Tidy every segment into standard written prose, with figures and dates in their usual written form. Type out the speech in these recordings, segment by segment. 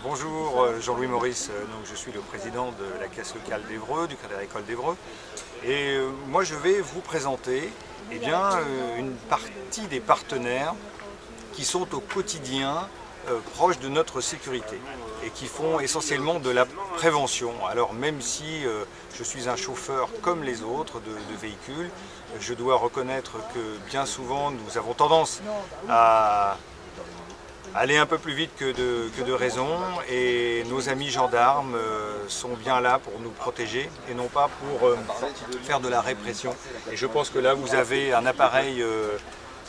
Bonjour, Jean-Louis Maurice, donc je suis le président de la caisse locale d'Évreux, du Crédit Agricole d'Évreux. Et moi je vais vous présenter une partie des partenaires qui sont au quotidien proches de notre sécurité et qui font essentiellement de la prévention. Alors même si je suis un chauffeur comme les autres de véhicules, je dois reconnaître que bien souvent nous avons tendance à aller un peu plus vite que de raison, et nos amis gendarmes sont bien là pour nous protéger et non pas pour faire de la répression. Et je pense que là vous avez un appareil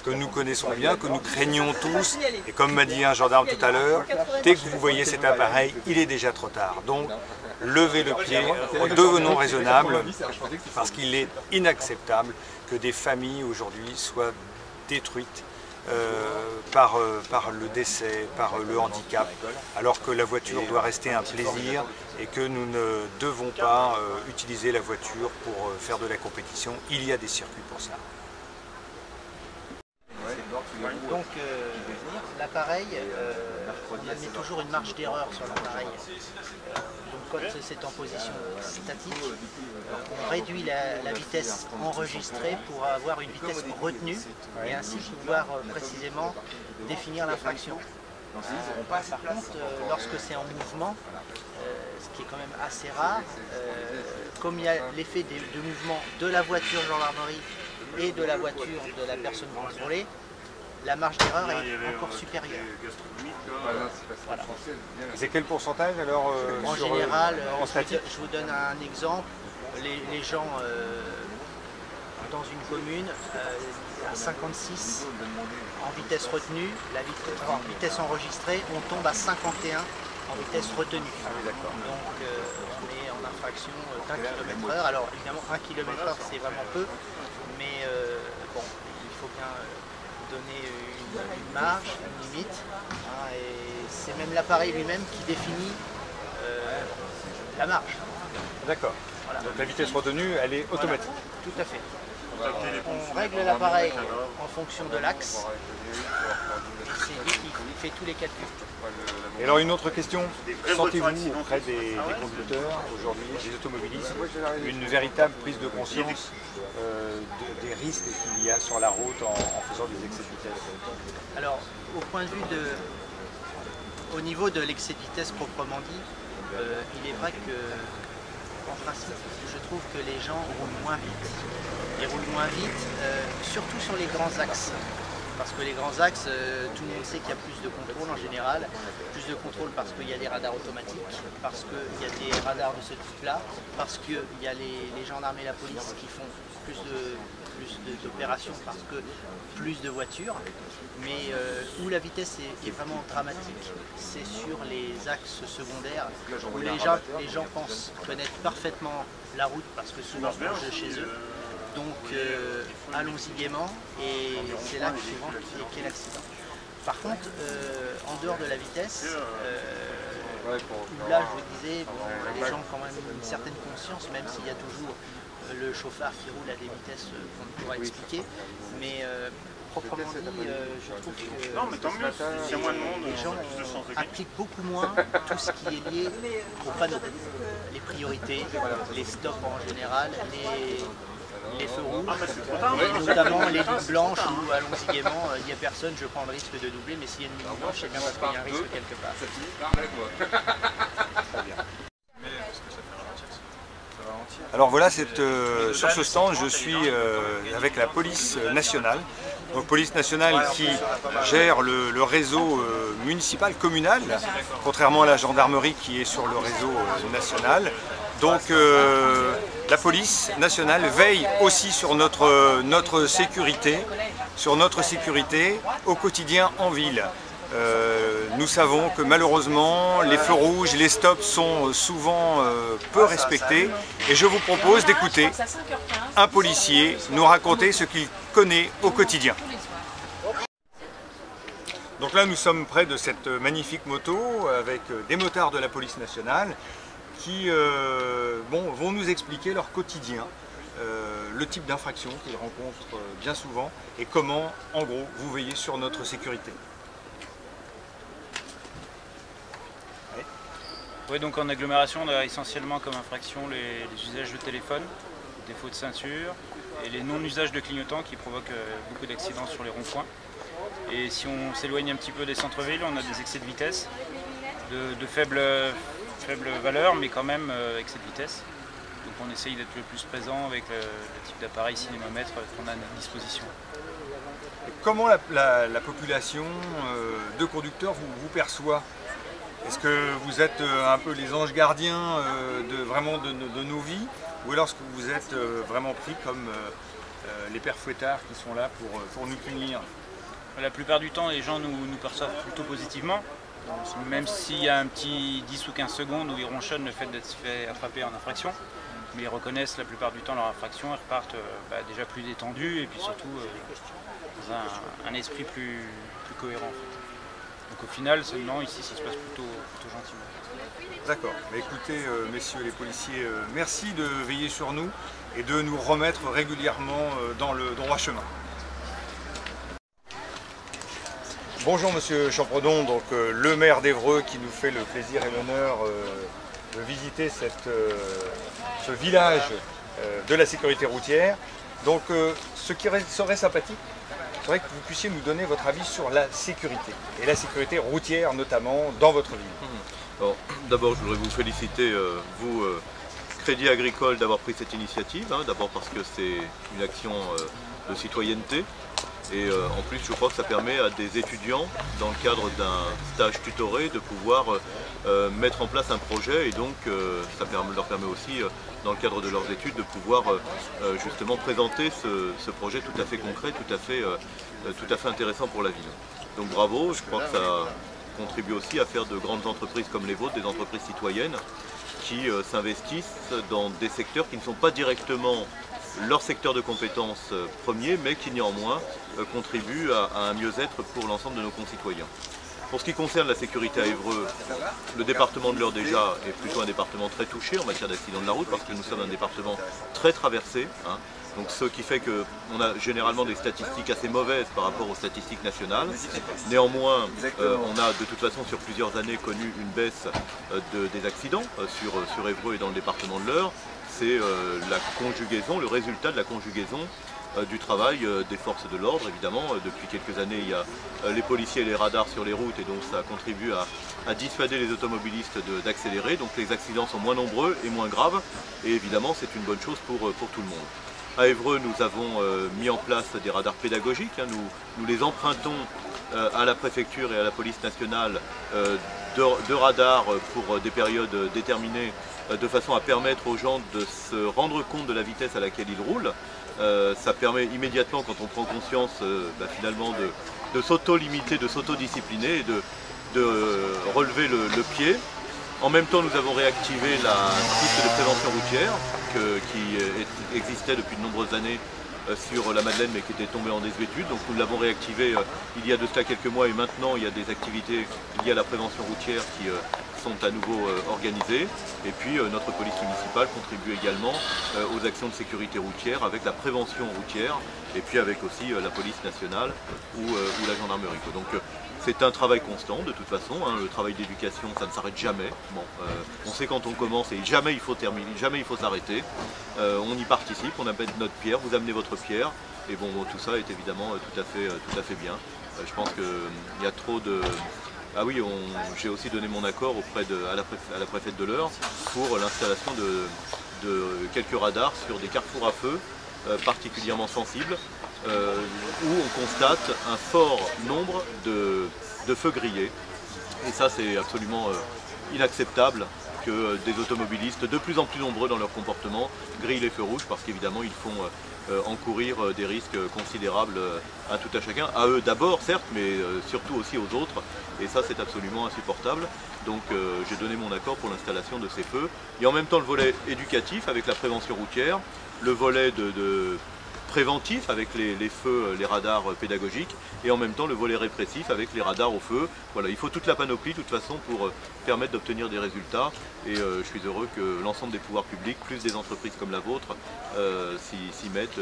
que nous connaissons bien, que nous craignons tous, et comme m'a dit un gendarme tout à l'heure, dès que vous voyez cet appareil, il est déjà trop tard. Donc levez le pied, devenons raisonnables, parce qu'il est inacceptable que des familles aujourd'hui soient détruites par le décès, par le handicap, alors que la voiture doit rester un plaisir et que nous ne devons pas utiliser la voiture pour faire de la compétition. Il y a des circuits pour ça. Donc l'appareil, on admet toujours une marge d'erreur sur l'appareil. Donc quand c'est en position statique, on réduit la vitesse enregistrée pour avoir une vitesse retenue et ainsi pouvoir précisément définir l'infraction. Par contre, lorsque c'est en mouvement, ce qui est quand même assez rare, comme il y a l'effet de mouvement de la voiture gendarmerie et de la voiture de la personne contrôlée, la marge d'erreur est encore supérieure. Voilà. C'est quel pourcentage alors en général, je vous donne un exemple, les gens dans une commune à 56 en vitesse retenue, en vitesse enregistrée, on tombe à 51 en vitesse retenue. Donc on est en infraction d'1 km/h. Alors évidemment 1 km/h c'est vraiment peu, mais bon, il faut bien donner une marge, une limite, hein, et c'est même l'appareil lui-même qui définit la marge. D'accord. Voilà. Donc la vitesse retenue, elle est automatique. Voilà. Tout à fait. On règle l'appareil en fonction de l'axe, et c'est lui qui fait tous les calculs. Et alors une autre question, sentez-vous auprès des conducteurs aujourd'hui, des automobilistes, une véritable prise de conscience des risques qu'il y a sur la route en faisant des excès de vitesse? Alors au point de vue au niveau de l'excès de vitesse proprement dit, il est vrai que en principe, je trouve que les gens roulent moins vite. Ils roulent moins vite, surtout sur les grands axes. Parce que les grands axes, tout le monde sait qu'il y a plus de contrôle en général. Plus de contrôle parce qu'il y a des radars automatiques, parce qu'il y a des radars de ce type-là, parce qu'il y a les gendarmes et la police qui font plus d'opérations parce que plus de voitures. Mais où la vitesse est vraiment dramatique, c'est sur les axes secondaires où les gens pensent connaître parfaitement la route parce que souvent proche de chez eux. Donc allons-y gaiement, et c'est là que souvent qu'est l'accident. Par contre, en dehors de la vitesse, là je vous disais, bon, les gens ont quand même une certaine conscience, même s'il y a toujours le chauffard qui roule à des vitesses qu'on ne pourra expliquer, mais proprement dit, je trouve que les gens appliquent beaucoup moins tout ce qui est lié aux panneaux, les priorités, les stops en général, les feux rouges, notamment les lignes blanches où allons-y gaiement, il n'y a personne, je prends le risque de doubler, mais s'il y a une ligne blanche, c'est bien parce qu'il y a un risque quelque part. Très bien. Alors voilà, sur ce stand, je suis avec la police nationale. Donc police nationale qui gère le réseau municipal, communal, contrairement à la gendarmerie qui est sur le réseau national. Donc la police nationale veille aussi sur notre sécurité au quotidien en ville. Nous savons que malheureusement les feux rouges, les stops sont souvent peu respectés, et je vous propose d'écouter un policier nous raconter ce qu'il connaît au quotidien. Donc là nous sommes près de cette magnifique moto avec des motards de la police nationale qui vont nous expliquer leur quotidien, le type d'infraction qu'ils rencontrent bien souvent et comment en gros vous veillez sur notre sécurité. Oui, donc en agglomération, on a essentiellement comme infraction les usages de téléphone, défaut de ceinture et les non-usages de clignotants qui provoquent beaucoup d'accidents sur les ronds-points. Et si on s'éloigne un petit peu des centres-villes, on a des excès de vitesse de faible valeur, mais quand même excès de vitesse. Donc on essaye d'être le plus présent avec le type d'appareil cinémomètre qu'on a à notre disposition. Comment la population de conducteurs vous perçoit? Est-ce que vous êtes un peu les anges gardiens de nos vies, ou alors est-ce que vous êtes vraiment pris comme les pères fouettards qui sont là pour nous punir? La plupart du temps, les gens nous perçoivent plutôt positivement, même s'il y a un petit 10 ou 15 secondes où ils ronchonnent le fait d'être fait attraper en infraction. Mais ils reconnaissent la plupart du temps leur infraction et repartent déjà plus détendus et puis surtout dans un esprit plus cohérent. En fait. Donc au final, seulement ici, ça se passe plutôt gentiment. D'accord. Mais écoutez, messieurs les policiers, merci de veiller sur nous et de nous remettre régulièrement dans le droit chemin. Bonjour Monsieur Champredon, donc le maire d'Évreux qui nous fait le plaisir et l'honneur de visiter ce village de la sécurité routière. Donc ce qui serait sympathique, serait que vous puissiez nous donner votre avis sur la sécurité, et la sécurité routière notamment dans votre ville. D'abord je voudrais vous féliciter, vous, Crédit Agricole, d'avoir pris cette initiative, d'abord parce que c'est une action de citoyenneté. Et en plus, je crois que ça permet à des étudiants, dans le cadre d'un stage tutoré, de pouvoir mettre en place un projet. Et donc, ça leur permet aussi, dans le cadre de leurs études, de pouvoir justement présenter ce projet tout à fait concret, tout à fait intéressant pour la ville. Donc bravo, je crois que ça contribue aussi à faire de grandes entreprises comme les vôtres, des entreprises citoyennes, qui s'investissent dans des secteurs qui ne sont pas directement leur secteur de compétences premier, mais qui néanmoins contribue à un mieux-être pour l'ensemble de nos concitoyens. Pour ce qui concerne la sécurité à Évreux, le département de l'Eure déjà est plutôt un département très touché en matière d'accidents de la route parce que nous sommes un département très traversé. Donc ce qui fait qu'on a généralement des statistiques assez mauvaises par rapport aux statistiques nationales. Néanmoins, on a de toute façon sur plusieurs années connu une baisse des accidents sur Évreux et dans le département de l'Eure. C'est la conjugaison, le résultat de la conjugaison du travail des forces de l'ordre, évidemment. Depuis quelques années, il y a les policiers et les radars sur les routes et donc ça contribue à dissuader les automobilistes d'accélérer. Donc les accidents sont moins nombreux et moins graves et évidemment c'est une bonne chose pour tout le monde. À Évreux, nous avons mis en place des radars pédagogiques. Nous les empruntons à la préfecture et à la police nationale de radars pour des périodes déterminées de façon à permettre aux gens de se rendre compte de la vitesse à laquelle ils roulent. Ça permet immédiatement, quand on prend conscience finalement de s'auto-limiter, de s'auto-discipliner et de relever le pied. En même temps, nous avons réactivé la piste de prévention routière qui existait depuis de nombreuses années sur la Madeleine mais qui était tombée en désuétude. Donc nous l'avons réactivée il y a de cela quelques mois et maintenant il y a des activités liées à la prévention routière qui sont à nouveau organisées. Et puis notre police municipale contribue également aux actions de sécurité routière avec la prévention routière et puis avec aussi la police nationale ou la gendarmerie. Donc c'est un travail constant de toute façon, le travail d'éducation ça ne s'arrête jamais. On sait quand on commence et jamais il faut terminer, jamais il faut s'arrêter. On y participe, on amène notre pierre, vous amenez votre pierre et bon tout ça est évidemment tout à fait bien. Je pense qu'il y a trop de... Ah oui, j'ai aussi donné mon accord à la préfète de l'Eure pour l'installation de quelques radars sur des carrefours à feu particulièrement sensibles où on constate un fort nombre de feux grillés. Et ça c'est absolument inacceptable que des automobilistes de plus en plus nombreux dans leur comportement grillent les feux rouges parce qu'évidemment ils font encourir des risques considérables à tout à chacun, à eux d'abord certes, mais surtout aussi aux autres, et ça c'est absolument insupportable. Donc j'ai donné mon accord pour l'installation de ces feux, et en même temps le volet éducatif avec la prévention routière, le volet préventif avec les feux, les radars pédagogiques, et en même temps le volet répressif avec les radars au feu. Voilà, il faut toute la panoplie de toute façon pour permettre d'obtenir des résultats, et je suis heureux que l'ensemble des pouvoirs publics, plus des entreprises comme la vôtre, s'y mettent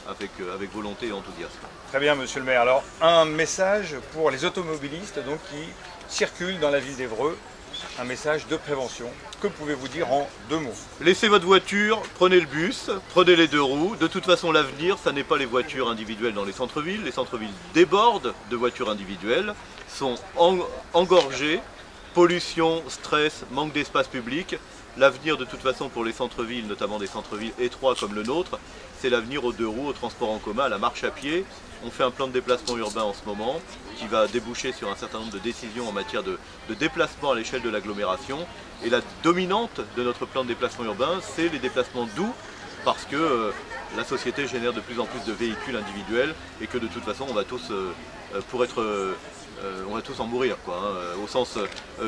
avec volonté et enthousiasme. Très bien monsieur le maire, alors un message pour les automobilistes donc, qui circulent dans la ville d'Évreux un message de prévention. Que pouvez-vous dire en 2 mots? Laissez votre voiture, prenez le bus, prenez les 2 roues. De toute façon, l'avenir, ça n'est pas les voitures individuelles dans les centres-villes. Les centres-villes débordent de voitures individuelles, sont engorgés, pollution, stress, manque d'espace public. L'avenir, de toute façon, pour les centres-villes, notamment des centres-villes étroits comme le nôtre, c'est l'avenir aux 2 roues, au transport en commun, à la marche à pied. On fait un plan de déplacement urbain en ce moment qui va déboucher sur un certain nombre de décisions en matière de déplacement à l'échelle de l'agglomération. Et la dominante de notre plan de déplacement urbain, c'est les déplacements doux, parce que la société génère de plus en plus de véhicules individuels et que de toute façon on va tous, on va tous en mourir, quoi, hein, au sens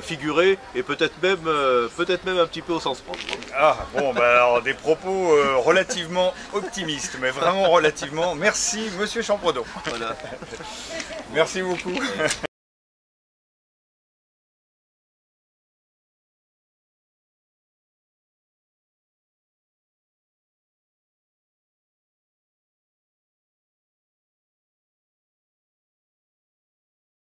figuré et peut-être même un petit peu au sens propre. Ah bon, bah alors des propos relativement optimistes, mais vraiment relativement. Merci Monsieur Champredon. Voilà. Merci beaucoup.